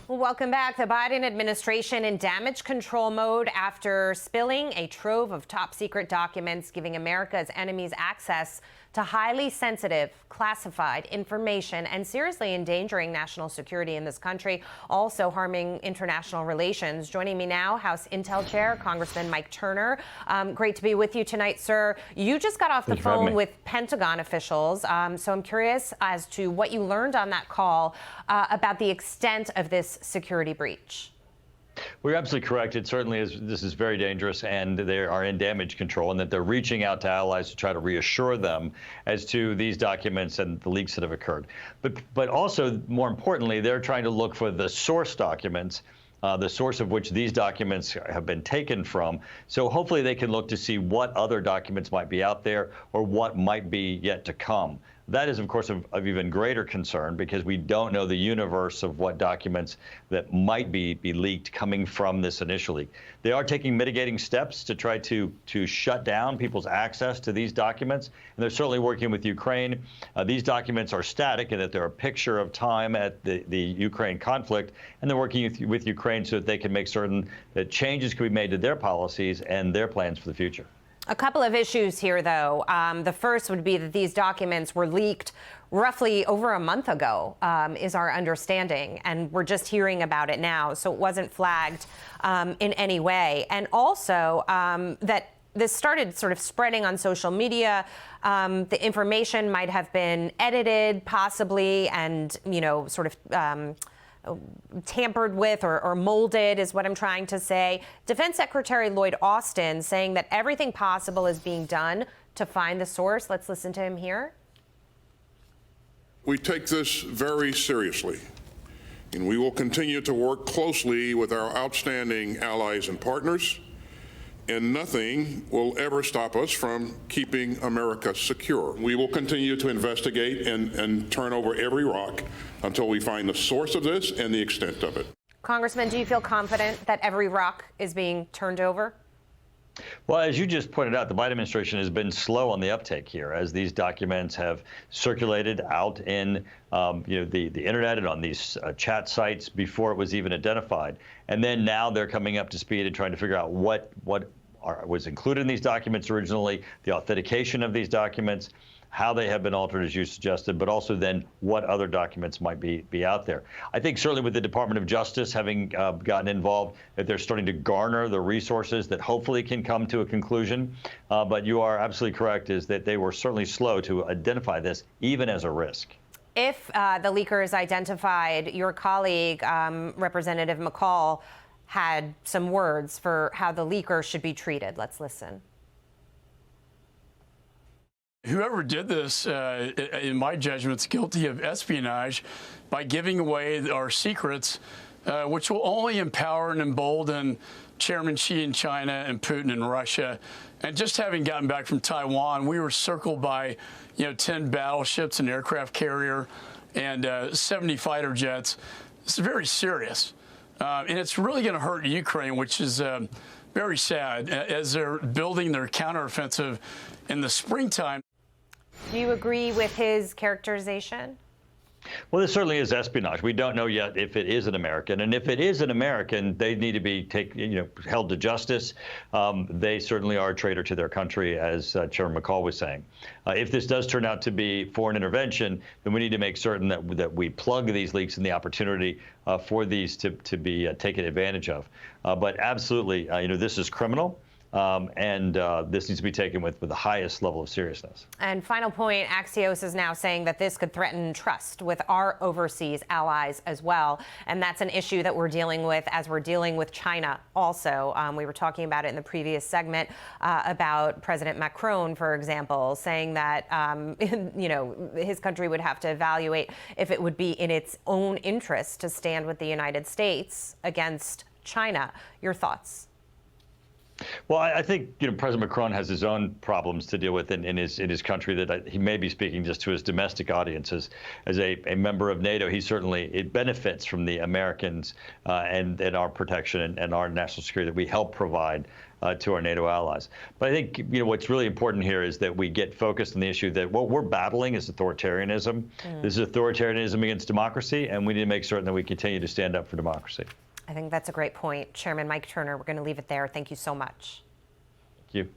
Well, welcome back. The Biden administration in damage control mode after spilling a trove of top secret documents giving America's enemies access to highly sensitive, classified information and seriously endangering national security in this country, also harming international relations. Joining me now, House Intel Chair, Congressman Mike Turner. Great to be with you tonight, sir. You just got off the phone with Pentagon officials, so I'm curious as to what you learned on that call about the extent of this security breach. Well, you're absolutely correct. It certainly is. This is very dangerous, and they are in damage control, and that they're reaching out to allies to try to reassure them as to these documents and the leaks that have occurred. But also, more importantly, they're trying to look for the source documents, the source of which these documents have been taken from. So hopefully they can look to see what other documents might be out there or what might be yet to come. That is, of course, of even greater concern because we don't know the universe of what documents that might be leaked coming from this initial leak. They are taking mitigating steps to try to shut down people's access to these documents, and they're certainly working with Ukraine. These documents are static in that they're a picture of time at the Ukraine conflict, and they're working with Ukraine so that they can make certain that changes can be made to their policies and their plans for the future. A couple of issues here, though. The first would be that these documents were leaked roughly over a month ago, is our understanding, and we're just hearing about it now, so it wasn't flagged in any way. And also that this started sort of spreading on social media. The information might have been edited, possibly, and, you know, sort of tampered with or molded is what I'm trying to say. Defense Secretary Lloyd Austin saying that everything possible is being done to find the source. Let's listen to him here. We take this very seriously, and we will continue to work closely with our outstanding allies and partners, and nothing will ever stop us from keeping America secure. We will continue to investigate and turn over every rock until we find the source of this and the extent of it. Congressman, do you feel confident that every rock is being turned over? Well, as you just pointed out, the Biden administration has been slow on the uptake here as these documents have circulated out in the internet and on these chat sites before it was even identified. And then now they're coming up to speed and trying to figure out what was included in these documents originally, the authentication of these documents, how they have been altered, as you suggested, but also then what other documents might be out there. I think certainly with the Department of Justice having gotten involved, that they're starting to garner the resources that hopefully can come to a conclusion. But you are absolutely correct, is that they were certainly slow to identify this, even as a risk. If the leaker is identified, your colleague, Representative McCall, had some words for how the leaker should be treated. Let's listen. Whoever did this, in my judgment, is guilty of espionage by giving away our secrets, which will only empower and embolden Chairman Xi in China and Putin in Russia. And just having gotten back from Taiwan, we were circled by, 10 battleships, an aircraft carrier, and 70 fighter jets. It's very serious. And it's really going to hurt Ukraine, which is very sad, as they're building their counteroffensive in the springtime. Do you agree with his characterization? Well, this certainly is espionage. We don't know yet if it is an American, and if it is an American, they need to be held to justice. They certainly are a traitor to their country, as Chairman McCall was saying. If this does turn out to be foreign intervention, then we need to make certain that we plug these leaks and the opportunity for these to be taken advantage of. But absolutely, this is criminal. And this needs to be taken with the highest level of seriousness. And final point, Axios is now saying that this could threaten trust with our overseas allies as well. And that's an issue that we're dealing with as we're dealing with China also. We were talking about it in the previous segment about President Macron, for example, saying that, his country would have to evaluate if it would be in its own interest to stand with the United States against China. Your thoughts? Well, I think President Macron has his own problems to deal with in his country that he may be speaking just to his domestic audiences. As a member of NATO, it benefits from the Americans and our protection and our national security that we help provide to our NATO allies. But I think what's really important here is that we get focused on the issue that what we're battling is authoritarianism. This is authoritarianism against democracy, and we need to make certain that we continue to stand up for democracy. I think that's a great point. Chairman Mike Turner, we're going to leave it there. Thank you so much. Thank you.